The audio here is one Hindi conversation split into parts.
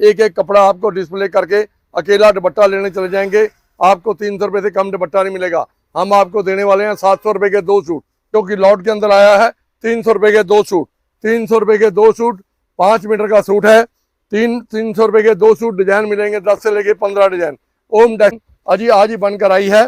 एक एक कपड़ा आपको डिस्प्ले करके अकेला दुपट्टा लेने चले जाएंगे, आपको 300 रुपये से कम दुपट्टा नहीं मिलेगा। हम आपको देने वाले हैं 700 रुपये के 2 सूट, क्योंकि लॉट के अंदर आया है 300 रुपये के 2 सूट। 300 रुपये के 2 सूट, 5 मीटर का सूट है। 300 रुपये के 2 सूट, डिजाइन मिलेंगे 10 से लेके 15 डिजाइन। ओम डेक अजी आज ही बनकर आई है,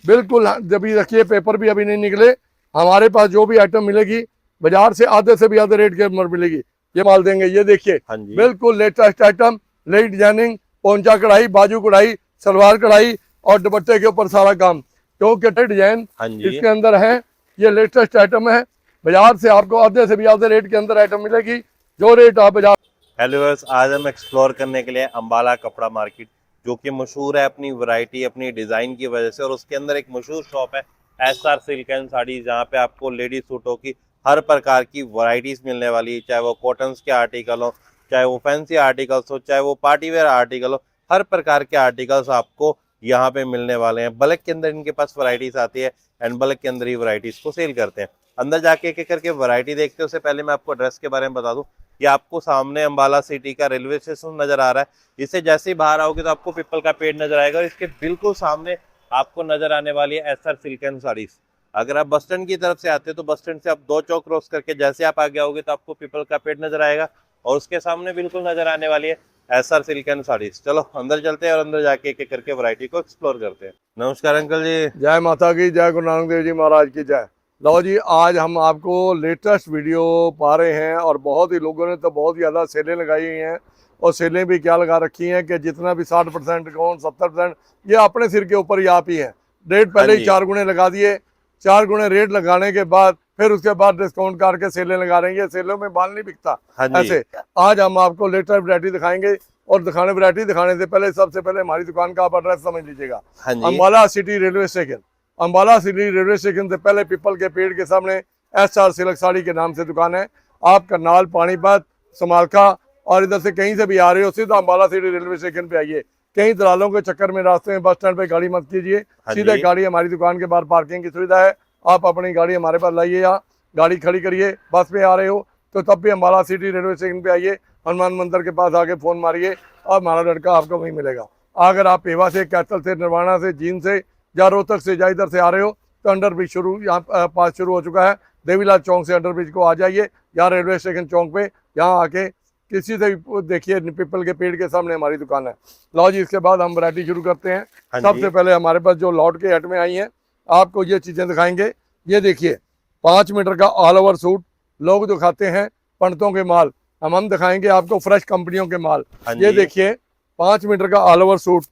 बिल्कुल। अभी रखिए, पेपर भी अभी नहीं निकले। हमारे पास जो भी आइटम मिलेगी बाजार से आधे से भी आधे रेट के अंदर मिलेगी, ये माल देंगे। ये देखिए बिल्कुल लेटेस्ट आइटम, लेट डिजाइनिंग, पोंचा कढ़ाई, बाजू कढ़ाई, सलवार कढ़ाई और दुपट्टे के ऊपर सारा काम, क्योंकि डिजाइन इसके अंदर है। ये लेटेस्ट आइटम है, बाजार से आपको आधे से भी आधे रेट के अंदर आइटम मिलेगी, जो रेट आप बाजार। हेलो व्यूअर्स, आज हम एक्सप्लोर करने के लिए अंबाला कपड़ा मार्केट, जो कि मशहूर है अपनी वैरायटी, अपनी डिज़ाइन की वजह से। और उसके अंदर एक मशहूर शॉप है SR सिल्क एंड साड़ी, जहाँ पे आपको लेडीज सूटों की हर प्रकार की वैरायटीज़ मिलने वाली है। चाहे वो कॉटन्स के आर्टिकल हो, चाहे वो फैंसी आर्टिकल्स हो, चाहे वो पार्टी वेयर आर्टिकल हो, हर प्रकार के आर्टिकल्स आपको यहाँ पे मिलने वाले हैं। बल्क के अंदर इनके पास वैरायटीज़ आती है एंड बल्क के अंदर ही वैरायटीज़ को सेल करते हैं। अंदर जाके एक एक करके वैरायटी देखते हैं। उससे पहले मैं आपको एड्रेस के बारे में बता दूं, ये आपको सामने अंबाला सिटी का रेलवे स्टेशन नजर आ रहा है। इससे जैसे ही बाहर आओगे तो आपको पीपल का पेड़ नजर आएगा, और इसके बिल्कुल सामने आपको नजर आने वाली है SR सिल्क एंड साड़ीज। अगर आप बस स्टैंड की तरफ से आते हैं तो बस स्टैंड से आप 2 चौक क्रॉस करके जैसे आप आगे आओगे तो आपको पीपल का पेड़ नजर आएगा, और उसके सामने बिल्कुल नजर आने वाली है SR सिल्क एंड साड़ीज। चलो अंदर चलते हैं और अंदर जाके एक एक करके वैरायटी को एक्सप्लोर करते हैं। नमस्कार अंकल जी। जय माता की, जय गुरु नानक देव जी महाराज की जय। लो जी, आज हम आपको लेटेस्ट वीडियो पा रहे हैं, और बहुत ही लोगों ने तो बहुत ज़्यादा सेलें लगाई हुई हैं। और सेलें भी क्या लगा रखी हैं कि जितना भी 60% कौन 70%, ये अपने सिर के ऊपर ही आप ही हैं। रेट पहले ही 4 गुने लगा दिए। 4 गुने रेट लगाने के बाद फिर उसके बाद डिस्काउंट करके सेलें लगा रही है। सेलों में माल नहीं बिकता ऐसे। आज हम आपको लेटेस्ट वैरायटी दिखाएंगे, और वैरायटी दिखाने से पहले सबसे पहले हमारी दुकान का आप एड्रेस समझ लीजिएगा। Ambala city railway station, Ambala city railway station से पहले पीपल के पेड़ के सामने SR सिल्क साड़ी के नाम से दुकान है। आप करनाल, पानीपत, समालखा और इधर से कहीं से भी आ रहे हो, सीधा अंबाला सिटी रेलवे स्टेशन पे आइए। कहीं दलालों के चक्कर में रास्ते में बस स्टैंड पे गाड़ी मत कीजिए, सीधे गाड़ी हमारी दुकान के बाहर पार्किंग की सुविधा है। आप अपनी गाड़ी हमारे पास लाइए, या गाड़ी खड़ी करिए। बस में आ रहे हो तो तब भी अंबाला सिटी रेलवे स्टेशन पे आइए, हनुमान मंदिर के पास आके फ़ोन मारिए और हमारा लड़का आपको वहीं मिलेगा। अगर आप पेवा से, कैथल से, निर्वाणा से, जींद से या रोहतक से या इधर से आ रहे हो तो अंडर ब्रिज शुरू यहाँ पास शुरू हो चुका है। देवीलाल चौक से अंडर ब्रिज को आ जाइए, या रेलवे स्टेशन चौक पे यहाँ आके किसी से भी देखिए, पीपल के पेड़ के सामने हमारी दुकान है। लो जी, इसके बाद हम वैरायटी शुरू करते हैं। सबसे पहले हमारे पास जो लॉट के हट में आई हैं, आपको ये चीज़ें दिखाएंगे। ये देखिए 5 मीटर का ऑल ओवर सूट। लोग दिखाते हैं पंडितों के माल, हम दिखाएंगे आपको फ्रेश कंपनियों के माल। ये देखिए 5 मीटर का ऑल ओवर सूट,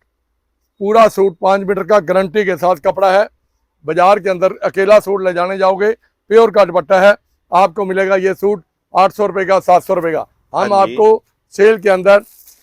पूरा सूट 5 मीटर का गारंटी के साथ कपड़ा है। बाजार के अंदर अकेला सूट ले जाने जाओगे, प्योर का दुपट्टा है, आपको मिलेगा ये सूट 800 रुपये का, 700 रुपये का। हम आपको सेल के अंदर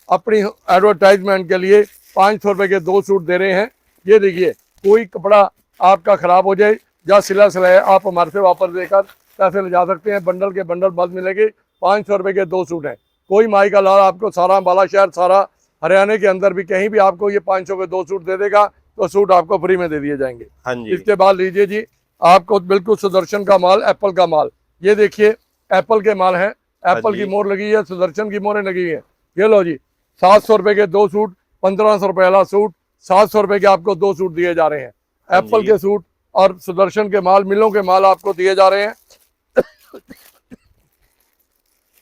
अपनी एडवर्टाइजमेंट के लिए 500 रुपये के 2 सूट दे रहे हैं। ये देखिए, कोई कपड़ा आपका ख़राब हो जाए या सिला सिलाया, आप हमारे से वापस देकर पैसे ले जा सकते हैं। बंडल के बंडल बल्ब मिलेंगे। 500 रुपये के 2 सूट हैं। कोई माई का लाल आपको सारा अंबाला शहर, सारा हरियाणा के अंदर भी कहीं भी आपको ये 500 के 2 सूट दे देगा, तो सूट आपको फ्री में दे दिए जाएंगे। इसके बाद लीजिए जी, आपको बिल्कुल सुदर्शन का माल, एप्पल का माल। ये देखिए एप्पल के माल हैं, एप्पल की मोहर लगी है, सुदर्शन की मोहरें लगी है। ये लो जी, 700 रुपये के 2 सूट, 1500 रुपये वाला सूट, 700 रुपये के आपको 2 सूट दिए जा रहे हैं। एप्पल के सूट और सुदर्शन के माल, मिलों के माल आपको दिए जा रहे हैं।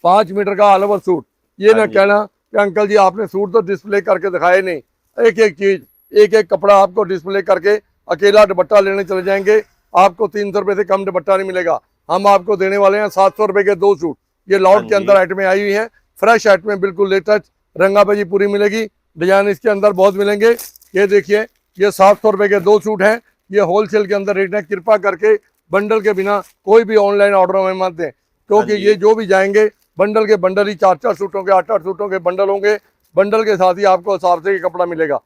5 मीटर का ऑल ओवर सूट। ये ना कहना कि अंकल जी आपने सूट तो डिस्प्ले करके दिखाए नहीं। एक एक चीज, एक एक कपड़ा आपको डिस्प्ले करके अकेला दुपट्टा लेने चले जाएंगे, आपको 300 रुपये से कम दुपट्टा नहीं मिलेगा। हम आपको देने वाले हैं 700 रुपये के 2 सूट। ये लॉट के अंदर आइटमें आई हुई हैं, फ्रेश आइटमें, बिल्कुल लेटेस्ट, रंगाबाजी पूरी मिलेगी। डिजाइन इसके अंदर बहुत मिलेंगे। ये देखिए, ये 700 रुपये के 2 सूट हैं। ये होलसेल के अंदर रेट है। कृपा करके बंडल के बिना कोई भी ऑनलाइन ऑर्डर में मत दें, क्योंकि ये जो भी जाएंगे बंडल के बंडल ही 4-4 सूटों के, 8-8 सूटों के बंडल होंगे। बंडल के साथ ही आपको हिसाब से कपड़ा मिलेगा।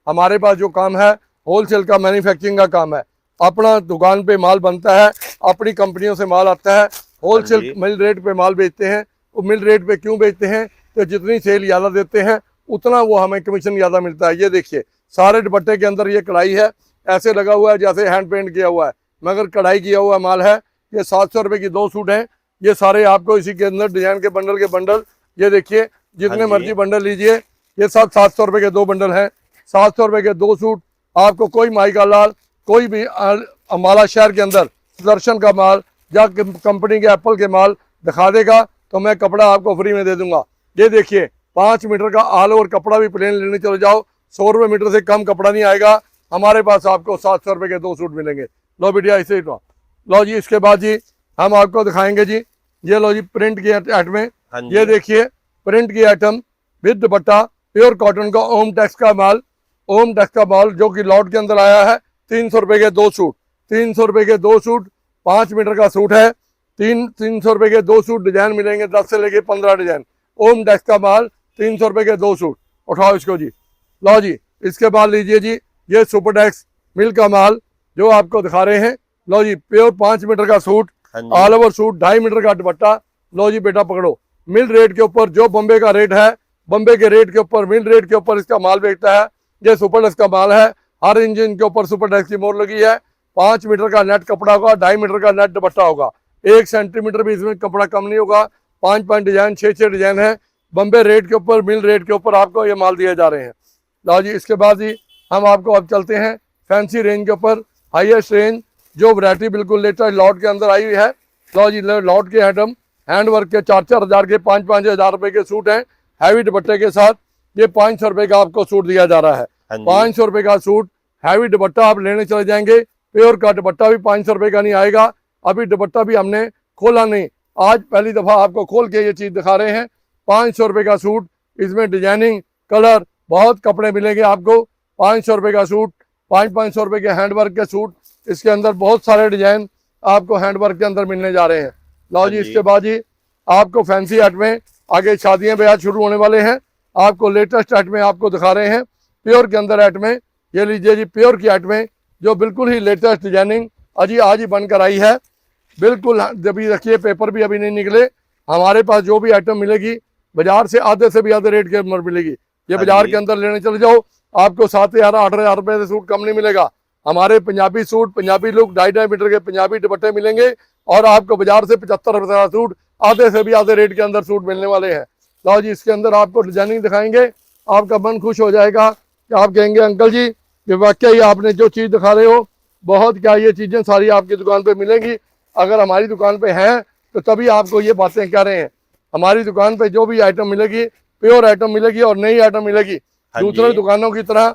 हमारे पास जो काम है होलसेल का, मैन्युफैक्चरिंग का काम है। अपना दुकान पे माल बनता है, अपनी कंपनियों से माल आता है, होलसेल मिल रेट पे माल बेचते हैं। वो मिल रेट पे क्यों बेचते हैं? तो जितनी सेल ज़्यादा देते हैं उतना वो हमें कमीशन ज़्यादा मिलता है। ये देखिए, सारे दुपट्टे के अंदर ये कढ़ाई है, ऐसे लगा हुआ है जैसे हैंड पेंट किया हुआ है, मगर कढ़ाई किया हुआ माल है। ये 700 रुपये की 2 सूट हैं। ये सारे आपको इसी के अंदर डिजाइन के बंडल ये देखिए, जितने हाँ जी। मर्जी बंडल लीजिए। ये सब 700 रुपए के 2 बंडल हैं। 700 रुपए के 2 सूट। आपको कोई माई का लाल, कोई भी अम्बाला शहर के अंदर सुदर्शन का माल या कंपनी के एप्पल के माल दिखा देगा तो मैं कपड़ा आपको फ्री में दे दूंगा। ये देखिए 5 मीटर का ऑल ओवर कपड़ा भी प्लेन लेने चले जाओ, 100 रुपये मीटर से कम कपड़ा नहीं आएगा। हमारे पास आपको 700 रुपए के 2 सूट मिलेंगे। लो बिटिया इसे लो जी। इसके बाद जी हम आपको दिखाएंगे जी, ये लो जी प्रिंट की आइटम। हाँ जी। ये देखिए प्रिंट की item with dupatta, pure cotton का ओम टैक्स का माल। ओम टैक्स का माल जो कि लॉट के अंदर आया है। 300 रुपए के 2 सूट। 300 रुपए के 2 सूट, 5 मीटर का सूट है। 300 रुपए के 2 सूट डिजाइन मिलेंगे, 10 से लेके 15 डिजाइन। ओम टैक्स का माल 300 रुपए के 2 सूट। उठाओ इसको जी। लो जी। इसके बाद लीजिए जी, ये सुपर टैक्स मिल का माल जो आपको दिखा रहे हैं। लो जी प्योर 5 मीटर का सूट, हाँ जी। ऑल ओवर सूट, 2.5 मीटर का दुपट्टा। लो जी बेटा पकड़ो। मिल रेट के ऊपर जो बॉम्बे का रेट है, बॉम्बे के रेट के ऊपर, मिल रेट के ऊपर इसका माल बेचता है। ये सुपर टैक्स का माल है। हर इंजन के ऊपर सुपर टैक्स की मोहर लगी है। 5 मीटर का नेट कपड़ा होगा, 2.5 मीटर का नेट दुपट्टा होगा। 1 सेंटीमीटर भी इसमें कपड़ा कम नहीं होगा। 5 डिजाइन, 6 डिजाइन है। बॉम्बे रेट के ऊपर, मिल रेट के ऊपर आपको ये माल दिए जा रहे हैं। लो जी। इसके बाद जी हम आपको अब चलते हैं फैंसी रेंज के ऊपर, हाईएस्ट रेंज जो वैरायटी बिल्कुल लेटेस्ट लॉट के अंदर आई हुई है। लो जी लॉट के आइटम हैंड वर्क के 4-4 हज़ार के, 5-5 हज़ार रुपए के सूट हैं हैवी दुपट्टे के साथ। ये 500 रुपए का आपको सूट दिया जा रहा है। हाँ जी। 500 रुपए का सूट हैवी दुपट्टा आप लेने चले जाएंगे। प्योर का दुपट्टा भी 500 रुपए का नहीं आएगा। अभी दुपट्टा भी हमने खोला नहीं, आज पहली दफा आपको खोल के ये चीज दिखा रहे हैं। 500 रुपए का सूट, इसमें डिजाइनिंग, कलर, बहुत कपड़े मिलेंगे आपको। 500 रुपए का सूट, 500 रुपए के हैंडवर्क के सूट, इसके अंदर बहुत सारे डिजाइन आपको हैंडवर्क के अंदर मिलने जा रहे हैं। लो जी। इसके बाद जी आपको फैंसी आइटमें, आगे शादियां ब्याह शुरू होने वाले हैं, आपको लेटेस्ट आइटमें आपको दिखा रहे हैं। प्योर के अंदर आइटमें, ये लीजिए जी प्योर की आइटमें जो बिल्कुल ही लेटेस्ट डिजाइनिंग अजी आज ही बनकर आई है। बिल्कुल अभी रखिए, पेपर भी अभी नहीं निकले। हमारे पास जो भी आइटम मिलेगी बाजार से आधे से भी आधे रेट के अंदर मिलेगी। ये बाजार के अंदर लेने चले जाओ, आपको 7,000-8,000 रुपए से सूट कम नहीं मिलेगा। हमारे Punjabi suit, Punjabi look, 2.5 metre के पंजाबी दुपट्टे मिलेंगे और आपको बाजार से 75 रुपए का सूट, आधे से भी आधे रेट के अंदर सूट मिलने वाले हैं। लो जी। इसके अंदर आपको डिजाइनिंग दिखाएंगे, आपका मन खुश हो जाएगा कि आप कहेंगे अंकल जी कि वाकई आपने जो चीज़ दिखा रहे हो बहुत, क्या ये चीज़ें सारी आपकी दुकान पे मिलेंगी। अगर हमारी दुकान पे हैं तो तभी आपको ये बातें कह रहे हैं। हमारी दुकान पे जो भी आइटम मिलेगी प्योर आइटम मिलेगी और नई आइटम मिलेगी। दूसरे दुकानों की तरह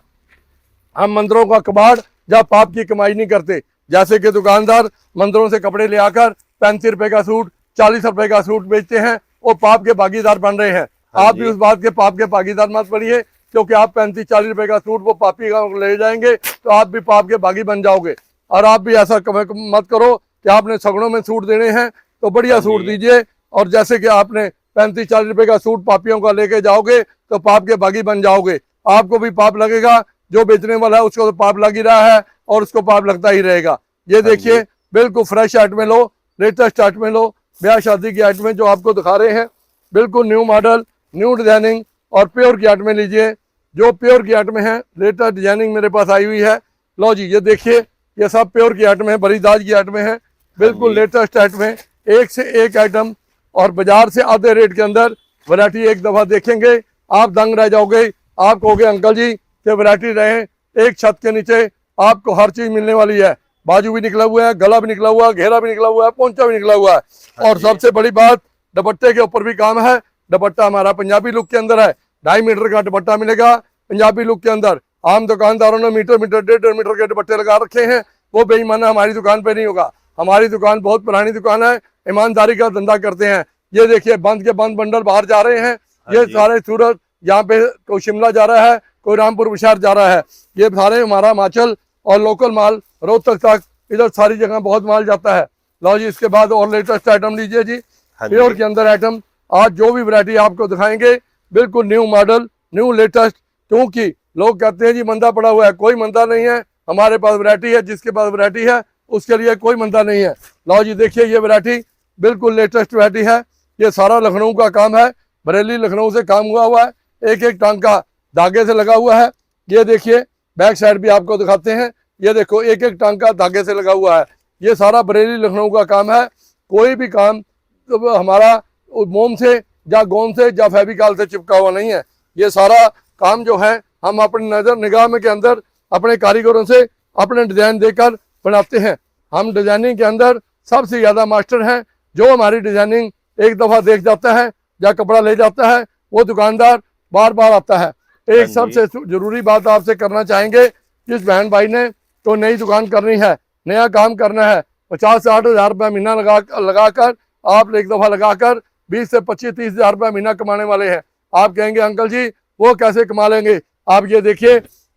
हम मंदिरों का कबाड़ या पाप की कमाई नहीं करते। जैसे कि दुकानदार मंदिरों से कपड़े ले आकर 35 रुपए का सूट, 40 रुपए का सूट बेचते हैं, वो पाप के भागीदार बन रहे हैं। आप भी उस बात के पाप के भागीदार मत बनिए, क्योंकि आप 35-40 रुपए का सूट वो पापी का ले जाएंगे तो आप भी पाप के भागी बन जाओगे। और आप भी ऐसा मत करो कि आपने सगड़ों में सूट देने हैं तो बढ़िया सूट दीजिए, और जैसे कि आपने 35-40 रुपए का सूट पापियों का लेके जाओगे तो पाप के भागी बन जाओगे। आपको भी पाप लगेगा, जो बेचने वाला है उसको तो पाप लग ही रहा है और उसको पाप लगता ही रहेगा। ये देखिए बिल्कुल फ्रेश आइटमें लो, लेटेस्ट आइटमें लो, ब्याह शादी की आइटमें जो आपको दिखा रहे हैं, बिल्कुल न्यू मॉडल, न्यू डिजाइनिंग और प्योर की आइटमें लीजिए। जो प्योर की आइटमें हैं, लेटेस्ट डिजाइनिंग मेरे पास आई हुई है। लो जी। ये देखिए ये सब प्योर की आइटमें हैं, बड़ी दाज की आइटमें हैं, बिल्कुल लेटेस्ट आइटमें, एक से एक आइटम और बाजार से आधे रेट के अंदर वैरायटी। एक दफा देखेंगे आप दंग रह जाओगे। आप कहोगे अंकल जी कि वैरायटी रहे, एक छत के नीचे आपको हर चीज मिलने वाली है। बाजू भी निकला हुआ है, गला भी निकला हुआ है, घेरा भी निकला हुआ है, पोंचा भी निकला हुआ है। और सबसे बड़ी बात, दुपट्टे के ऊपर भी काम है। दुपट्टा हमारा पंजाबी लुक के अंदर है। 2.5 मीटर का दुपट्टा मिलेगा पंजाबी लुक के अंदर। आम दुकानदारों ने मीटर 1.5 मीटर के दुपट्टे लगा रखे हैं, वो बेईमाना हमारी दुकान पे नहीं होगा। हमारी दुकान बहुत पुरानी दुकान है, ईमानदारी का धंधा करते हैं। ये देखिए बंद के बंद बंडल बाहर जा रहे हैं। ये सारे सूरत, यहाँ पे कोई शिमला जा रहा है, कोई रामपुर विशार जा रहा है। ये सारे हमारा हिमाचल और लोकल माल रोहतक तक, इधर सारी जगह बहुत माल जाता है। लो जी। इसके बाद और लेटेस्ट आइटम लीजिए जी, प्योर के अंदर आइटम। आज जो भी वैरायटी आपको दिखाएंगे बिल्कुल न्यू मॉडल, न्यू लेटेस्ट। क्योंकि लोग कहते हैं जी मंदा पड़ा हुआ है, कोई मंदा नहीं है। हमारे पास वैरायटी है, जिसके पास वैरायटी है उसके लिए कोई मंदा नहीं है। लो जी। देखिए ये वैरायटी बिल्कुल लेटेस्ट वैरायटी है। ये सारा लखनऊ का काम है, बरेली लखनऊ से काम हुआ है। एक एक टांका धागे से लगा हुआ है। ये देखिए बैक साइड भी आपको दिखाते हैं। ये देखो एक एक टांका धागे से लगा हुआ है। ये सारा बरेली लखनऊ का काम है। कोई भी काम तो हमारा मोम से या गोंद से या फेविकॉल से चिपका हुआ नहीं है। ये सारा काम जो है हम अपनी नजर निगाह में के अंदर अपने कारीगरों से अपने डिजाइन देकर बनाते हैं। हम डिजाइनिंग के अंदर सबसे ज्यादा मास्टर हैं। जो हमारी डिजाइनिंग एक दफा देख जाता है या कपड़ा ले जाता है वो दुकानदार बार बार आता है। एक सबसे जरूरी बात आपसे करना चाहेंगे, जिस बहन भाई ने तो नई दुकान करनी है, नया काम करना है, 50-60 हज़ार रुपया महीना लगाकर आप एक दफा लगाकर 20 से 25-30 हज़ार रुपया महीना कमाने वाले हैं। आप कहेंगे अंकल जी वो कैसे कमा लेंगे? आप ये देखिए,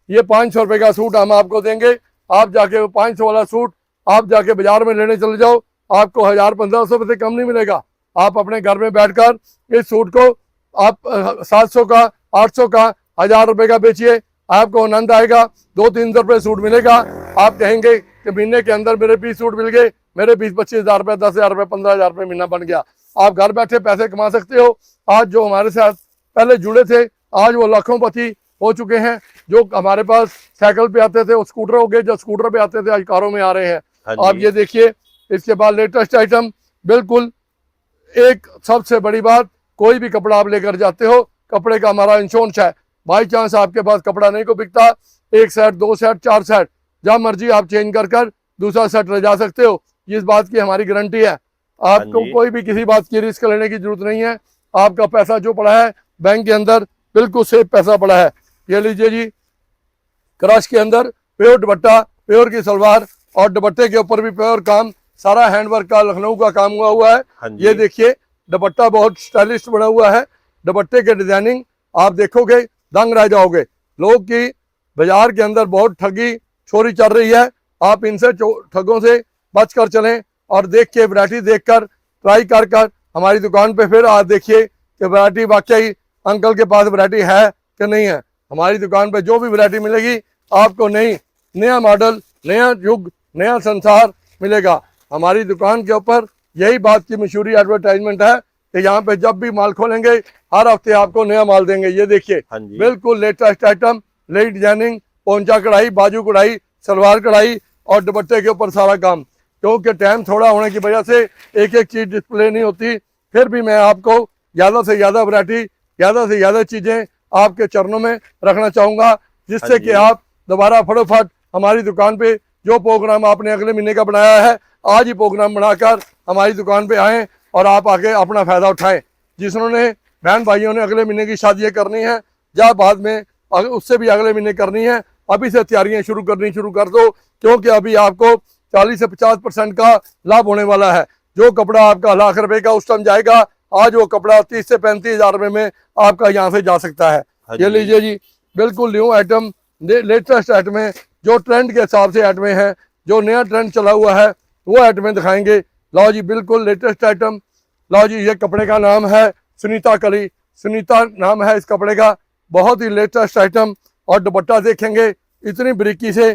ये 500 रुपये का सूट हम आपको देंगे। आप जाके 500 वाला सूट आप जाके बाजार में लेने चले जाओ, आपको 1000-1500 रुपये से कम नहीं मिलेगा। आप अपने घर में बैठकर इस सूट को आप 700 का, 800 का, 1000 रुपये का बेचिए, आपको आनंद आएगा। 200-300 रुपये सूट मिलेगा। आप कहेंगे कि महीने के अंदर मेरे 20 सूट मिल गए, मेरे 20-25 हज़ार रुपये, 10 हज़ार रुपये, 15 हज़ार रुपये महीना बन गया। आप घर बैठे पैसे कमा सकते हो। आज जो हमारे साथ पहले जुड़े थे आज वो लाखोंपति हो चुके हैं। जो हमारे पास साइकिल पे आते थे वो स्कूटर हो गए, जो स्कूटर पे आते थे आज कारों में आ रहे हैं। आप ये देखिए, इसके बाद लेटेस्ट आइटम, बिल्कुल एक सबसे बड़ी बात, कोई भी कपड़ा आप लेकर जाते हो, कपड़े का हमारा इंश्योरेंस है। बाई चांस आपके पास कपड़ा नहीं को बिकता, 1 सेट, 2 सेट, 4 सेट, जब मर्जी आप चेंज कर दूसरा सेट ले जा सकते हो। इस बात की हमारी गारंटी है। आपको कोई भी किसी बात की रिस्क लेने की जरूरत नहीं है। आपका पैसा जो पड़ा है बैंक के अंदर बिल्कुल सेफ पैसा पड़ा है। ये लीजिए जी, क्रश के अंदर प्योर दुपट्टा, प्योर की सलवार और दुपट्टे के ऊपर भी प्योर काम, सारा हैंडवर्क का लखनऊ का काम हुआ है। ये देखिए, दुपट्टा बहुत स्टाइलिश बना हुआ है। दुपट्टे के डिजाइनिंग आप देखोगे दंग रह जाओगे। लोग की बाजार के अंदर बहुत ठगी चोरी चल रही है। आप इनसे ठगों से बच कर चलें और देख के वैरायटी देखकर ट्राई कर हमारी दुकान पे फिर आज देखिए कि वैरायटी वाकई अंकल के पास वैरायटी है कि नहीं है। हमारी दुकान पे जो भी वैरायटी मिलेगी आपको नया मॉडल, नया युग, नया संसार मिलेगा। हमारी दुकान के ऊपर यही बात की मशहूरी एडवर्टाइजमेंट है कि यहाँ पे जब भी माल खोलेंगे हर हफ्ते आपको नया माल देंगे। ये देखिए, बिल्कुल लेटेस्ट आइटम, नई डिजाइनिंग, पोंचा कढ़ाई, बाजू कढ़ाई, सलवार कढ़ाई और दुपट्टे के ऊपर सारा काम। क्योंकि टाइम थोड़ा होने की वजह से एक एक चीज डिस्प्ले नहीं होती, फिर भी मैं आपको ज़्यादा से ज़्यादा वैरायटी, ज़्यादा से ज़्यादा चीज़ें आपके चरणों में रखना चाहूँगा, जिससे कि आप दोबारा फटोफट हमारी दुकान पे जो प्रोग्राम आपने अगले महीने का बनाया है, आज ही प्रोग्राम बनाकर हमारी दुकान पे आएँ और आप आके अपना फ़ायदा उठाएँ। जिन्होंने बहन भाइयों ने अगले महीने की शादियाँ करनी है या बाद में उससे भी अगले महीने करनी है, अभी से तैयारियां शुरू कर दो, क्योंकि अभी आपको 40 से 50% का लाभ होने वाला है। जो कपड़ा आपका लाख रुपए का उस टाइम जाएगा, आज वो कपड़ा 30 से 35 हज़ार रुपये में आपका यहाँ से जा सकता है। ये लीजिए जी, बिल्कुल न्यू आइटम, लेटेस्ट आइटम है, जो ट्रेंड के हिसाब से आइटमें हैं, जो नया ट्रेंड चला हुआ है वो आइटमें दिखाएंगे। लो जी, बिल्कुल लेटेस्ट आइटम। लो जी, ये कपड़े का नाम है सुनीता कली, सुनीता नाम है इस कपड़े का, बहुत ही लेटेस्ट आइटम। और दुपट्टा देखेंगे, इतनी बारीकी से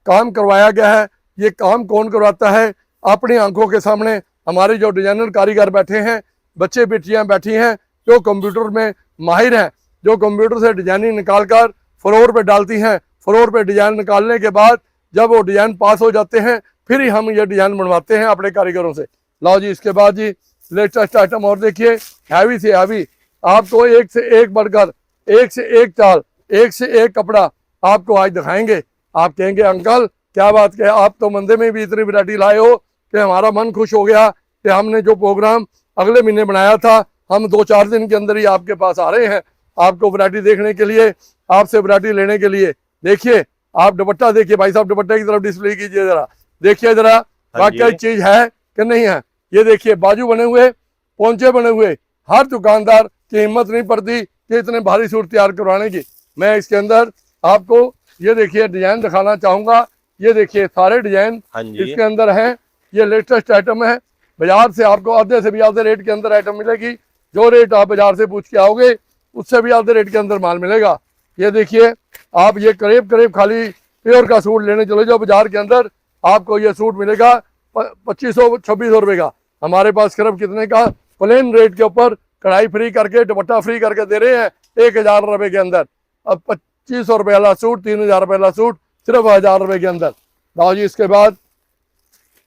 काम करवाया गया है। ये काम कौन करवाता है? अपनी आंखों के सामने हमारे जो डिजाइनर कारीगर बैठे हैं, बच्चे बेटियां बैठी हैं जो कंप्यूटर में माहिर हैं, जो कंप्यूटर से डिजाइनिंग निकाल कर फ्लोर पे डालती हैं। फ्लोर पे डिजाइन निकालने के बाद जब वो डिजाइन पास हो जाते हैं, फिर ही हम ये डिजाइन बनवाते हैं अपने कारीगरों से। लो जी, इसके बाद जी लेटेस्ट आइटम और देखिए, हैवी से हैवी, आपको एक से एक बढ़कर, एक से एक चाल, एक से एक कपड़ा आपको आज दिखाएंगे। आप कहेंगे अंकल क्या बात कहे, आप तो मंदे में भी इतनी वैरायटी लाए हो कि हमारा मन खुश हो गया कि हमने जो प्रोग्राम अगले महीने बनाया था, हम 2-4 दिन के अंदर ही आपके पास आ रहे हैं आपको वैरायटी देखने के लिए, आपसे वैरायटी लेने के लिए। देखिए, आप दुपट्टा देखिए भाई साहब, दुपट्टे की तरफ डिस्प्ले कीजिए जरा, देखिए जरा वाकई चीज है कि नहीं है। ये देखिए, बाजू बने हुए, पोंचे बने हुए, हर दुकानदार की हिम्मत नहीं पड़ती कि इतने भारी सूट तैयार करवाने की। मैं इसके अंदर आपको ये देखिए डिजाइन दिखाना चाहूंगा। ये देखिए सारे डिजाइन इसके अंदर हैं। ये लेटेस्ट आइटम है। बाजार से आपको आधे से भी आधे रेट के अंदर आइटम मिलेगी। जो रेट आप बाजार से पूछ के आओगे उससे भी आधे रेट के अंदर माल मिलेगा। ये देखिए, आप ये करीब खाली प्योर का सूट लेने चले जाओ बाजार के अंदर, आपको ये सूट मिलेगा 2500-2600 रुपये का। हमारे पास सिर्फ कितने का, प्लेन रेट के ऊपर कढ़ाई फ्री करके, दुपट्टा फ्री करके दे रहे हैं 1000 रुपये के अंदर। अब 2500 रुपये वाला सूट, 3000 रुपये वाला सूट सिर्फ 1000 रुपये के अंदर। लाओ जी, इसके बाद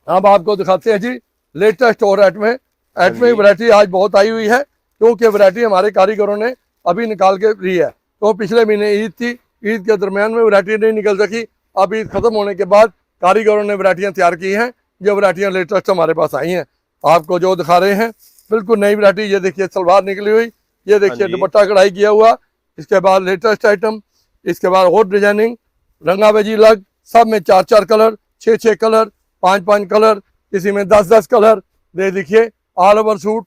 अब आपको दिखाते हैं जी लेटेस्ट और आइटमें वैरायटी आज बहुत आई हुई है। क्योंकि वैरायटी हमारे कारीगरों ने अभी निकाल के ली है। तो पिछले महीने ईद थी, ईद के दरमियान में वैरायटी नहीं निकल सकी। अब ईद खत्म होने के बाद कारीगरों ने वैरायटियाँ तैयार की हैं। ये वैरायटियाँ लेटेस्ट हमारे पास आई हैं, आपको जो दिखा रहे हैं बिल्कुल नई वैरायटी। ये देखिए सलवार निकली हुई, ये देखिए हाँ जी। दुपट्टा कढ़ाई किया हुआ, इसके बाद लेटेस्ट आइटम, इसके बाद और डिजाइनिंग, रंगाबाजी लग, सब में 4-4 कलर, 6-6 कलर, 5-5 कलर, किसी में 10-10 कलर। दे देखिए ऑल ओवर सूट,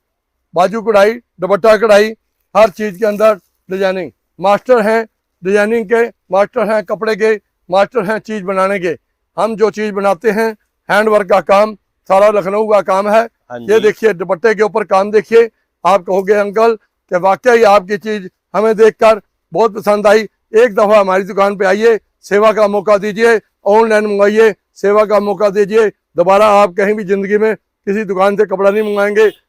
बाजू कढ़ाई, दुपट्टा कढ़ाई, हर चीज के अंदर डिजाइनिंग। मास्टर हैं डिजाइनिंग के, मास्टर हैं कपड़े के, मास्टर हैं चीज बनाने के। हम जो चीज बनाते हैं हैंड वर्क का काम सारा लखनऊ का काम है। हाँ ये जी। देखिए दुपट्टे के ऊपर काम देखिए, आप कहोगे अंकल कि वाकई आपकी चीज हमें देखकर बहुत पसंद आई। एक दफा हमारी दुकान पे आइए, सेवा का मौका दीजिए, ऑनलाइन मंगवाइए, सेवा का मौका दीजिए। दोबारा आप कहीं भी जिंदगी में किसी दुकान से कपड़ा नहीं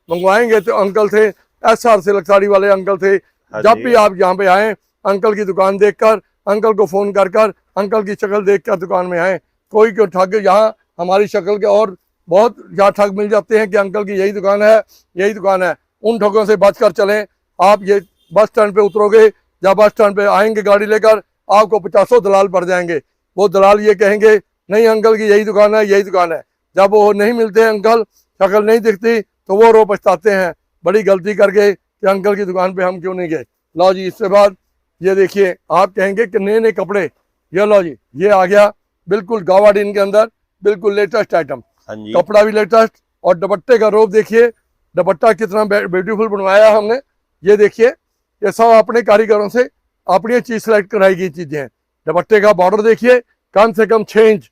मंगवाएंगे तो अंकल थे, SR सिल्क साड़ी वाले अंकल थे। हाँ जब जी। भी आप यहाँ पे आए, अंकल की दुकान देखकर, अंकल को फोन कर अंकल की शक्ल देखकर दुकान में आए। कोई क्यों ठग, यहाँ हमारी शक्ल के और बहुत यहाँ ठग मिल जाते हैं कि अंकल की यही दुकान है, यही दुकान है। उन ठगों से बचकर चलें। आप ये बस स्टैंड पे उतरोगे या बस स्टैंड पे आएंगे गाड़ी लेकर, आपको 50 दलाल पड़ जाएंगे। वो दलाल ये कहेंगे नहीं अंकल की यही दुकान है, यही दुकान है। जब वो नहीं मिलते अंकल, शक्ल नहीं दिखती, तो वो रो पछताते हैं बड़ी गलती करके कि अंकल की दुकान पे हम क्यों नहीं गए। लो जी, इसके बाद ये देखिए, आप कहेंगे कि नए नए कपड़े, ये लो जी, ये आ गया बिल्कुल गावाडीन के अंदर, बिल्कुल लेटेस्ट आइटम। हाँ जी। कपड़ा भी लेटेस्ट, और दुपट्टे का रोब देखिए, दुपट्टा कितना ब्यूटीफुल बनवाया हमने। ये देखिए, ये सब अपने कारीगरों से अपनी चीज सेलेक्ट कराई गई चीजें हैं। दुपट्टे का बॉर्डर देखिए, कम से कम 6 इंच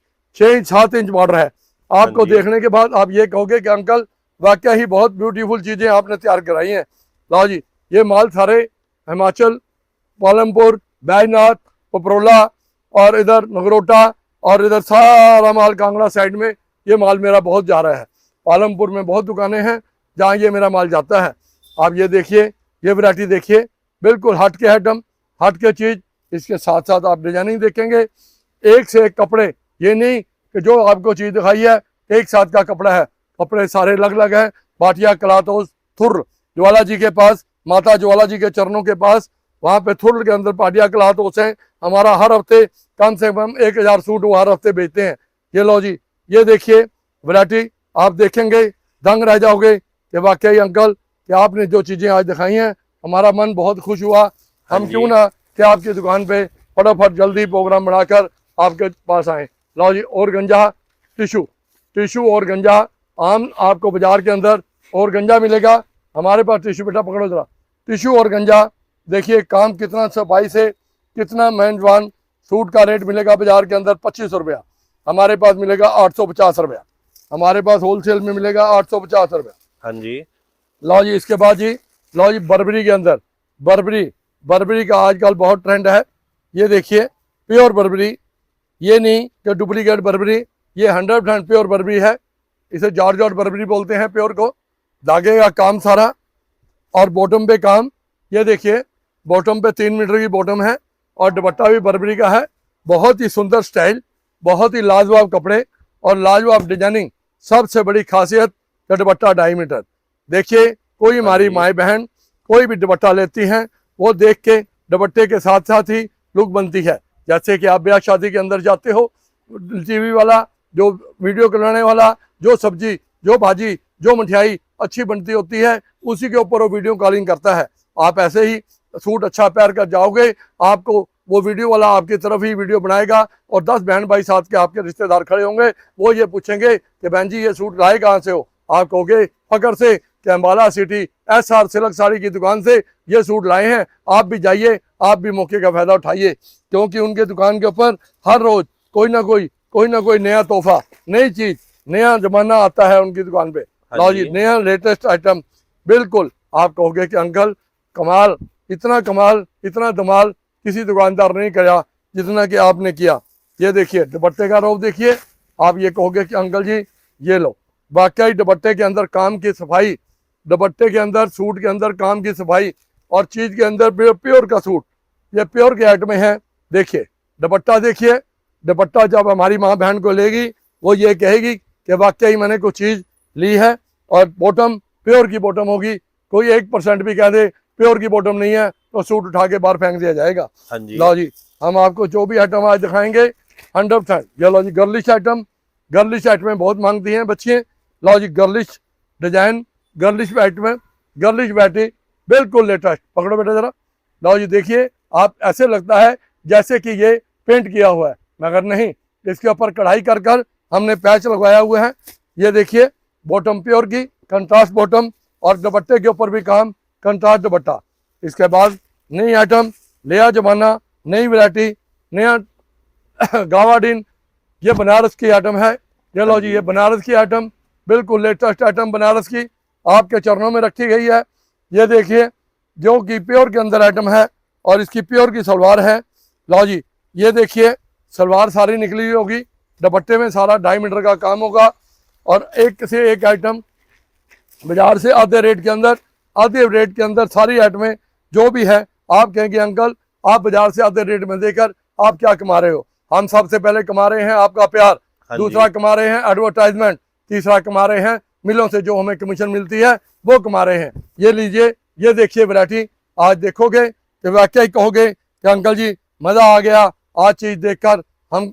7 इंच बॉर्डर है। आपको हाँ जी। देखने के बाद आप ये कहोगे कि अंकल वाकई ही बहुत ब्यूटीफुल चीजें आपने तैयार कराई हैं। लो जी, ये माल सारे हिमाचल, पालमपुर, बैजनाथ, पपरोला और इधर नगरोटा और इधर सारा माल कांगड़ा साइड में ये माल मेरा बहुत जा रहा है। पालमपुर में बहुत दुकानें हैं जहाँ ये मेरा माल जाता है। आप ये देखिए, ये वैरायटी देखिए, बिल्कुल हट के आइटम, हट के चीज। इसके साथ साथ आप डिजाइनिंग देखेंगे, एक से एक कपड़े। ये नहीं कि जो आपको चीज दिखाई है एक साथ का कपड़ा है, कपड़े सारे अलग अलग हैं। बाटिया क्लाथोस थुर ज्वाला जी के पास, माता ज्वाला जी के चरणों के पास, वहाँ पे थुर के अंदर पाटिया क्लाथोस है। हमारा हर हफ्ते कम से कम 1000 सूट वो हर हफ्ते बेचते हैं। ये लो जी, ये देखिए वैरायटी, आप देखेंगे दंग रह जाओगे कि वाकई अंकल कि आपने जो चीजें आज दिखाई हैं, हमारा मन बहुत खुश हुआ। हम जी। क्यों ना कि आपकी दुकान पे फटाफट जल्दी प्रोग्राम बनाकर आपके पास आए। लो जी, और गंजा टिशू और गंजा आम आपको बाजार के अंदर और गंजा मिलेगा। हमारे पास टिशू, बेटा पकड़ो जरा, टिशू और गंजा देखिए, काम कितना सफाई से, कितना मेहनतवान। सूट का रेट मिलेगा बाजार के अंदर 2500 रुपया, हमारे पास मिलेगा 850 रुपया। हमारे पास होलसेल में मिलेगा 850 रुपया। हाँ जी। लो जी, इसके बाद जी, लो जी बर्बरी के अंदर, बर्बरी का आजकल बहुत ट्रेंड है। ये देखिए प्योर बर्बरी, ये नहीं कि डुप्लीकेट बर्बरी, ये 100% प्योर बर्बरी है। इसे जॉर्जेट बर्बरी बोलते हैं प्योर को। धागे का काम सारा, और बॉटम पे काम, ये देखिए बॉटम पे 3 मीटर की बॉटम है, और दुपट्टा भी बर्बरी का है। बहुत ही सुंदर स्टाइल, बहुत ही लाजवाब कपड़े और लाजवाब डिजाइनिंग। सबसे बड़ी खासियत का दुपट्टा 2.5 मीटर। देखिए, कोई हमारी माए बहन कोई भी दुपट्टा लेती हैं, वो देख के दुपट्टे के साथ साथ ही लुक बनती है। जैसे कि आप ब्याह शादी के अंदर जाते हो, टीवी वाला, जो वीडियो बनाने वाला, जो सब्जी, जो भाजी, जो मिठाई अच्छी बनती होती है, उसी के ऊपर वो वीडियो कॉलिंग करता है। आप ऐसे ही सूट अच्छा पहन कर जाओगे, आपको वो वीडियो वाला आपकी तरफ ही वीडियो बनाएगा, और 10 बहन भाई साथ के आपके रिश्तेदार खड़े होंगे, वो ये पूछेंगे कि बहन जी ये सूट लाए कहाँ से हो। आप कहोगे फकर से कि Ambala city SR silk sari की दुकान से ये सूट लाए हैं। आप भी जाइए, आप भी मौके का फायदा उठाइए, क्योंकि उनके दुकान के ऊपर हर रोज कोई ना कोई नया तोहफा, नई चीज, नया जमाना आता है उनकी दुकान पे। लो जी, नया लेटेस्ट आइटम, बिल्कुल आप कहोगे कि अंकल कमाल, इतना धमाल किसी दुकानदार ने नहीं किया जितना कि आपने किया। ये देखिए दुपट्टे का रोब देखिए, आप ये कहोगे कि अंकल जी ये लो, वाकई दुपट्टे के अंदर काम की सफाई, दुपट्टे के अंदर सूट के अंदर काम की सफाई, और चीज के अंदर प्योर का सूट, ये प्योर के आइटम है। देखिए दुपट्टा देखिए, दुपट्टा जब हमारी माँ बहन को लेगी, वो ये कहेगी कि वाकई मैंने कुछ चीज ली है। और बॉटम प्योर की बॉटम होगी, कोई 1% भी कह दे प्योर की बॉटम नहीं है तो सूट उठा के बाहर फेंक दिया जाएगा। हाँ जी। लो जी, हम आपको जो भी आइटम आज दिखाएंगे 100%। ये लो जी गर्लिश आइटम, गर्लिश आइटमें बहुत मांगती हैं बच्चे। लो जी गर्लिश डिजाइन, गर्लिश आइटमें, गर्लिश बैटी बिल्कुल लेटेस्ट। पकड़ो बेटा जरा। लो जी देखिए, आप ऐसे लगता है जैसे कि ये पेंट किया हुआ है, मगर नहीं, इसके ऊपर कढ़ाई कर कर हमने पैच लगवाया हुआ है। ये देखिए बॉटम प्योर की कंट्रास्ट बॉटम, और दुपट्टे के ऊपर भी काम कंट्रास्ट दुपट्टा। इसके बाद नई आइटम, नया जमाना, नई वैरायटी, नया गावाडीन, ये बनारस की आइटम है। ये लो जी, ये बनारस की आइटम बिल्कुल लेटेस्ट आइटम बनारस की आपके चरणों में रखी गई है। ये देखिए जो कि प्योर के अंदर आइटम है, और इसकी प्योर की सलवार है। लो जी ये देखिए सलवार सारी निकली हुई होगी, दुपट्टे में सारा 2.5 मीटर का काम होगा, और एक से एक आइटम बाजार से आधे रेट के अंदर, आधे रेट के अंदर सारी आइटमें जो भी है। आप कहेंगे अंकल आप बाजार से आधे रेट में देकर आप क्या कमा रहे हो? हम सबसे पहले कमा रहे हैं आपका प्यार, दूसरा कमा रहे हैं एडवर्टाइजमेंट, तीसरा कमा रहे हैं मिलों से जो हमें कमीशन मिलती है वो कमा रहे हैं। ये लीजिए, ये देखिए वैरायटी, आज देखोगे तो वाकई कहोगे कि अंकल जी मज़ा आ गया। आज चीज़ देखकर हम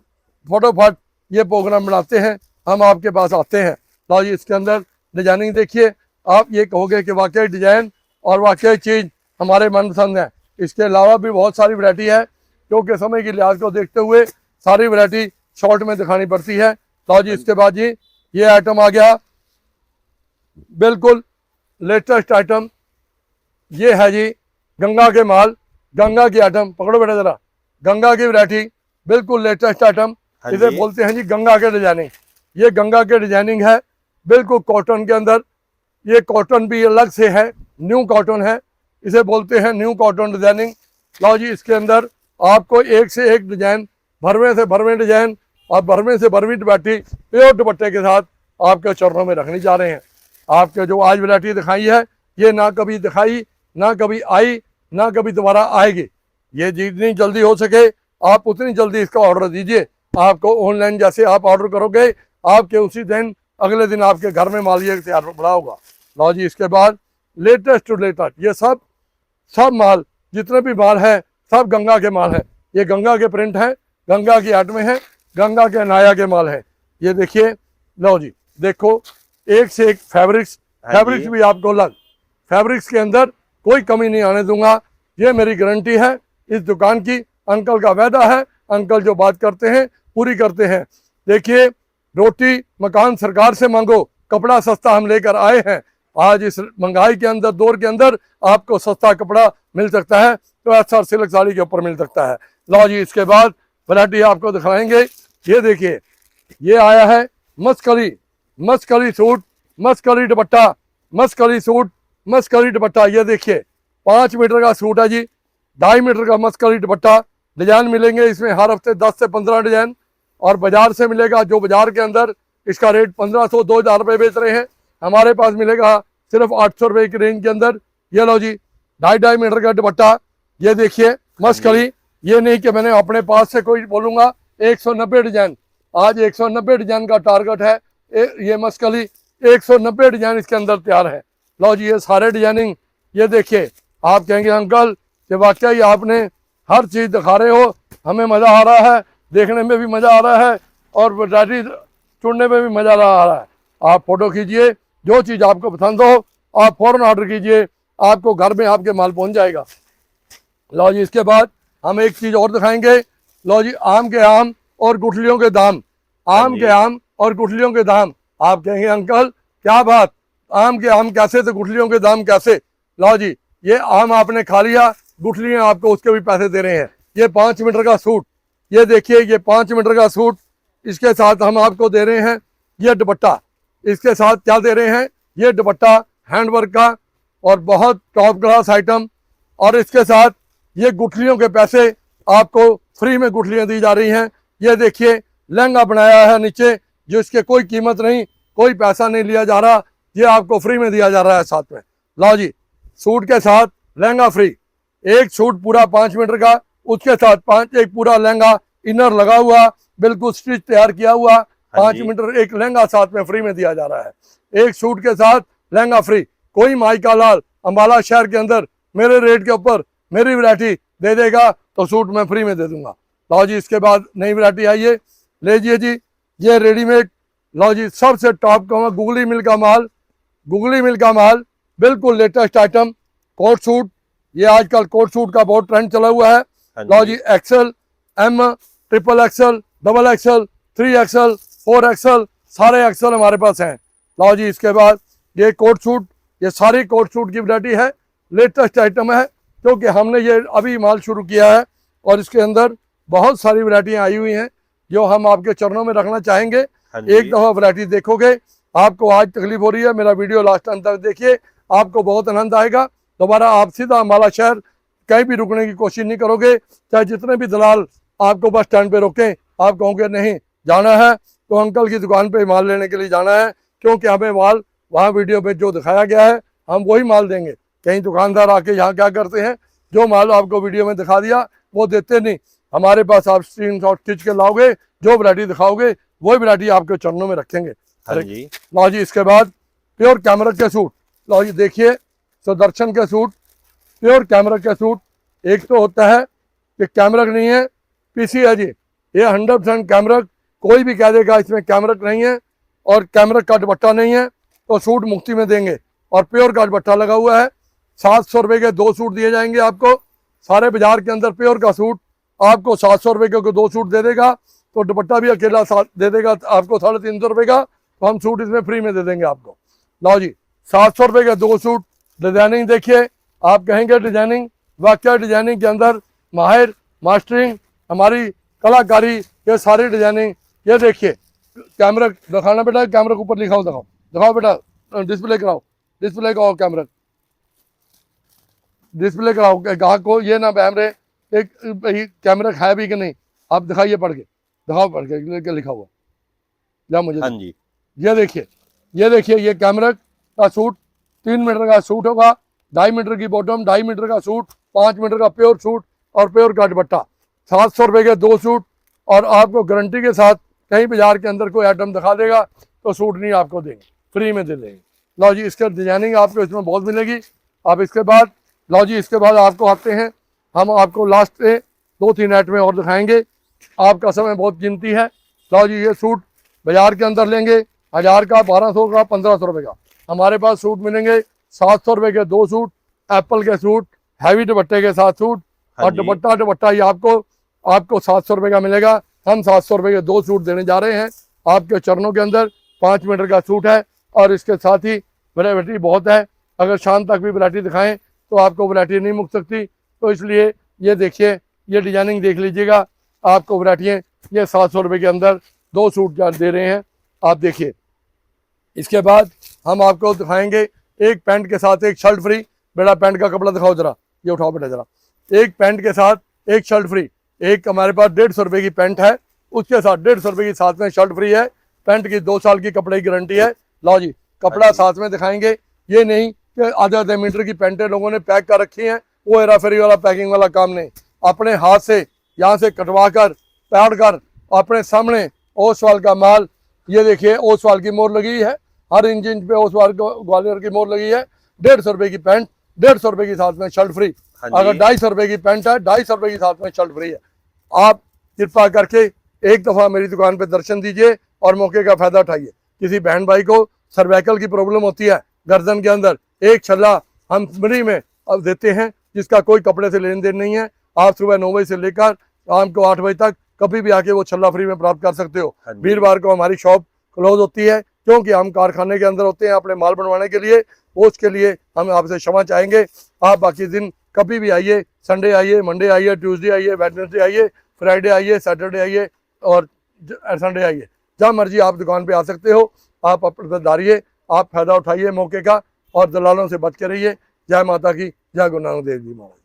फटोफट ये प्रोग्राम बनाते हैं, हम आपके पास आते हैं। लो जी इसके अंदर डिजाइनिंग देखिए, आप ये कहोगे कि वाकई डिजाइन और वाकई चीज़ हमारे मनपसंद है। इसके अलावा भी बहुत सारी वैरायटी है, क्योंकि समय की लिहाज को देखते हुए सारी वैरायटी शॉर्ट में दिखानी पड़ती है। लो जी इसके बाद जी ये आइटम आ गया बिल्कुल लेटेस्ट आइटम। ये है जी गंगा के माल, गंगा की आइटम। पकड़ो बेटा जरा, गंगा की वैरायटी बिल्कुल लेटेस्ट आइटम। इसे बोलते हैं जी गंगा के डिजाइनिंग। ये गंगा के डिजाइनिंग है बिल्कुल कॉटन के अंदर। ये कॉटन भी अलग से है, न्यू कॉटन है, इसे बोलते हैं न्यू कॉटन डिजाइनिंग। लो जी इसके अंदर आपको एक से एक डिजाइन, भरवे से भरवे डिजाइन और भरवे से भरवी दुपट्टी प्योर दुपट्टे के साथ आपके चरणों में रखने जा रहे हैं। आपके जो आज वैरायटी दिखाई है ये ना कभी दिखाई, ना कभी आई, ना कभी दोबारा आएगी। ये जितनी जल्दी हो सके आप उतनी जल्दी इसका ऑर्डर दीजिए। आपको ऑनलाइन जैसे आप ऑर्डर करोगे आपके उसी दिन अगले दिन आपके घर में माल ये तैयार बड़ा होगा। लो जी इसके बाद लेटेस्ट टू लेटेस्ट, ये सब माल जितने भी माल है सब गंगा के माल है। ये गंगा के प्रिंट है, गंगा की आइटमें हैं, गंगा के अनाया के माल है। ये देखिए, लो जी देखो एक से एक फैब्रिक्स भी आपको अलग, फैब्रिक्स के अंदर कोई कमी नहीं आने दूंगा। ये मेरी गारंटी है इस दुकान की, अंकल का वादा है, अंकल जो बात करते हैं पूरी करते हैं। देखिए रोटी मकान सरकार से मांगो, कपड़ा सस्ता हम लेकर आए हैं। आज इस महंगाई के अंदर, दौर के अंदर आपको सस्ता कपड़ा मिल सकता है तो SR सिल्क साड़ी के ऊपर मिल सकता है। लो जी इसके बाद वैरायटी आपको दिखाएंगे। ये देखिए ये आया है मस्करी सूट, मस्करी दुपट्टा, मस्करी सूट, मस्करी दुपट्टा। ये देखिए 5 मीटर का सूट है जी, 2.5 मीटर का मस्करी दुपट्टा। डिजाइन मिलेंगे इसमें हर हफ्ते 10 से 15 डिजाइन, और बाजार से मिलेगा जो बाजार के अंदर इसका रेट 1500 2000 रुपये बेच रहे हैं, हमारे पास मिलेगा सिर्फ 800 रुपये की रेंज के अंदर। ये लो जी 2.5 मीटर का दुपट्टा। ये देखिए मस्करी, ये नहीं कि मैंने अपने पास से कोई बोलूँगा 190 डिजाइन, आज 190 डिजाइन का टारगेट है। ये मस्करी 190 डिजाइन इसके अंदर तैयार है। लो जी ये सारे डिजाइनिंग, ये देखिए आप कहेंगे अंकल कि वाकई आपने हर चीज़ दिखा रहे हो, हमें मज़ा आ रहा है, देखने में भी मज़ा आ रहा है और वैरायटी चुनने में भी मज़ा आ रहा है। आप फोटो खींचिए, जो चीज़ आपको पसंद हो आप फ़ौरन ऑर्डर कीजिए, आपको घर में आपके माल पहुंच जाएगा। लो जी इसके बाद हम एक चीज़ और दिखाएंगे। लो जी आम के आम और गुठलियों के दाम, आम के आम और गुठलियों के दाम। आप कहेंगे अंकल क्या बात, आम के आम कैसे तो गुठलियों के दाम कैसे? लो जी ये आम आपने खा लिया, गुठलियाँ आपको उसके भी पैसे दे रहे हैं। ये 5 मीटर का सूट, ये देखिए ये 5 मीटर का सूट, इसके साथ हम आपको दे रहे हैं ये दुपट्टा। इसके साथ क्या दे रहे हैं? ये दुपट्टा हैंडवर्क का और बहुत टॉप क्लास आइटम, और इसके साथ ये गुठलियों के पैसे आपको फ्री में गुठलियाँ दी जा रही हैं। ये देखिए लहंगा बनाया है नीचे, जिसके कोई कीमत नहीं, कोई पैसा नहीं लिया जा रहा, ये आपको फ्री में दिया जा रहा है साथ में। लो जी सूट के साथ लहंगा फ्री, एक सूट पूरा 5 मीटर का, उसके साथ एक पूरा लहंगा इनर लगा हुआ, बिल्कुल स्टिच तैयार किया हुआ 5 मीटर एक लहंगा साथ में फ्री में दिया जा रहा है। एक सूट के साथ लहंगा फ्री। कोई माई का लाल अम्बाला शहर के अंदर मेरे रेट के ऊपर मेरी वैरायटी दे देगा तो सूट मैं फ्री में दे दूंगा। लो जी, इसके बाद नई वैरायटी आई है, लीजिए जी, ये रेडीमेड, लो जी, सबसे टॉप का गुगली मिल का माल, गुगली मिल का माल, बिल्कुल लेटेस्ट आइटम, कोट सूट। ये आजकल कोट सूट का बहुत ट्रेंड चला हुआ है। लो जी, axle, M, triple axle, double axle, 3 axle, 4 axle, सारे एक्सल हमारे पास हैं। लो जी, इसके बाद ये कोट सूट, ये सारी कोट सूट की वैरायटी है, लेटेस्ट आइटम है, क्योंकि हमने ये अभी माल शुरू किया है और इसके अंदर बहुत सारी वैरायटियाँ आई हुई हैं जो हम आपके चरणों में रखना चाहेंगे। एक दफ़ा वैरायटी देखोगे, आपको आज तकलीफ हो रही है, मेरा वीडियो लास्ट टाइम तक देखिए, आपको बहुत आनंद आएगा। दोबारा आप सीधा अम्बाला शहर कहीं भी रुकने की कोशिश नहीं करोगे, चाहे जितने भी दलाल आपको बस स्टैंड पे रोकें, आप कहोगे नहीं जाना है तो अंकल की दुकान पे माल लेने के लिए जाना है, क्योंकि हमें माल वहाँ वीडियो में जो दिखाया गया है हम वही माल देंगे। कहीं दुकानदार आके यहाँ क्या करते हैं, जो माल आपको वीडियो में दिखा दिया वो देते नहीं। हमारे पास आप स्क्रीनशॉट खींच के लाओगे, जो वैरायटी दिखाओगे वही वैरायटी आपके चरणों में रखेंगे। लो जी, इसके बाद प्योर कैमरक के सूट, लो जी देखिए, सुदर्शन के सूट, प्योर कैमरक के सूट। एक तो होता है कि कैमरक नहीं है, पीसी है जी, ये 100% कैमरक, कोई भी कह देगा इसमें कैमरक नहीं है और कैमरक का दुपट्टा नहीं है तो सूट मुफ्ती में देंगे, और प्योर का दुपट्टा लगा हुआ है। 700 रुपये के 2 सूट दिए जाएंगे आपको। सारे बाजार के अंदर प्योर का सूट आपको 700 रुपये के 2 सूट दे देगा, तो दुपट्टा भी अकेला दे देगा आपको 350 रुपये का, तो हम सूट इसमें फ्री में दे देंगे आपको। लो जी, 700 रुपये के 2 सूट। डिजाइनिंग देखिए, आप कहेंगे डिजाइनिंग, वाकई डिजाइनिंग के अंदर माहिर मास्टरिंग, हमारी कलाकारी, ये सारी डिजाइनिंग। ये देखिए, कैमरा दिखाना बेटा, कैमरा के ऊपर लिखा हो, दिखाओ दिखाओ बेटा, डिस्प्ले कराओ, डिस्प्ले कराओ, कैमरा डिस्प्ले कराओ ग्राहक को, ये ना बहम रहे एक कैमरा है भी कि नहीं, आप दिखाइए पढ़ के, दिखाओ पढ़ के लिखा हुआ या मुझे। हाँ जी, ये देखिए, ये देखिए, ये कैमरा का सूट 3 मीटर का सूट होगा, 2.5 मीटर की बॉटम, 2.5 मीटर का सूट, 5 मीटर का प्योर सूट और प्योर का दुपट्टा। 700 रुपये के 2 सूट, और आपको गारंटी के साथ कहीं बाजार के अंदर कोई आइटम दिखा देगा तो सूट नहीं आपको देंगे, फ्री में दे देंगे। लो जी, इसके डिजाइनिंग आपको इसमें बहुत मिलेगी। अब इसके बाद, लो जी, इसके बाद आपको आते हैं, हम आपको लास्ट पे 2-3 आइटमें और दिखाएंगे, आपका समय बहुत कीमती है। लो जी, ये सूट बाजार के अंदर लेंगे 1000 का, 1200 का, 1500 रुपये का, हमारे पास सूट मिलेंगे 700 रुपये के 2 सूट, एप्पल के सूट, हैवी दुपट्टे के साथ सूट, और दुपट्टा ही आपको 700 रुपये का मिलेगा। हम 700 रुपये के 2 सूट देने जा रहे हैं आपके चरणों के अंदर। 5 मीटर का सूट है और इसके साथ ही वैरायटी बहुत है, अगर शाम तक भी वैरायटी दिखाएं तो आपको वैरायटी नहीं मुक सकती, तो इसलिए ये देखिए, ये डिजाइनिंग देख लीजिएगा, आपको वैरायटियाँ ये 700 रुपये के अंदर 2 सूट दे रहे हैं, आप देखिए। इसके बाद हम आपको दिखाएंगे एक पैंट के साथ एक शर्ट फ्री। बेटा पैंट का कपड़ा दिखाओ जरा, ये उठाओ बेटा जरा, एक पैंट के साथ एक शर्ट फ्री। एक हमारे पास 150 रुपये की पैंट है, उसके साथ 150 रुपये की साथ में शर्ट फ्री है। पैंट की 2 साल की कपड़े की गारंटी है। लो जी, कपड़ा साथ में दिखाएंगे, ये नहीं कि आधे मीटर की पैंटें लोगों ने पैक कर रखी हैं, वो हेरा फेरी वाला पैकिंग वाला काम नहीं। अपने हाथ से यहाँ से कटवा कर पैड कर अपने सामने ओसवाल का माल, ये देखिए ओसवाल की मोहर लगी है, हर इंच पे ओसवाल ग्वालियर की मोहर लगी है। 150 रुपये की पैंट, 150 रुपये की साथ में शर्ट फ्री। अगर 250 रुपये की पैंट है, 250 रुपये की साथ में शर्ट फ्री है। आप कृपा करके एक दफ़ा मेरी दुकान पे दर्शन दीजिए और मौके का फ़ायदा उठाइए। किसी बहन भाई को सर्वाइकल की प्रॉब्लम होती है गर्दन के अंदर, एक छल्ला हम फ्री में अब देते हैं, जिसका कोई कपड़े से लेन देन नहीं है। आप सुबह 9 बजे से लेकर शाम को 8 बजे तक कभी भी आके वो छल्ला फ्री में प्राप्त कर सकते हो। वीरवार को हमारी शॉप क्लोज होती है, क्योंकि हम कारखाने के अंदर होते हैं अपने माल बनवाने के लिए, उसके लिए हम आपसे क्षमा चाहेंगे। आप बाकी दिन कभी भी आइए, संडे आइए, मंडे आइए, ट्यूसडे आइए, वेडनेसडे आइए, फ्राइडे आइए, सैटरडे आइए और संडे आइए, जहाँ मर्जी आप दुकान पे आ सकते हो। आप अपने डालिए, आप फायदा उठाइए मौके का और दलालों से बच के रहिए। जय माता की, जय गुरु नानक देव जी महाराज।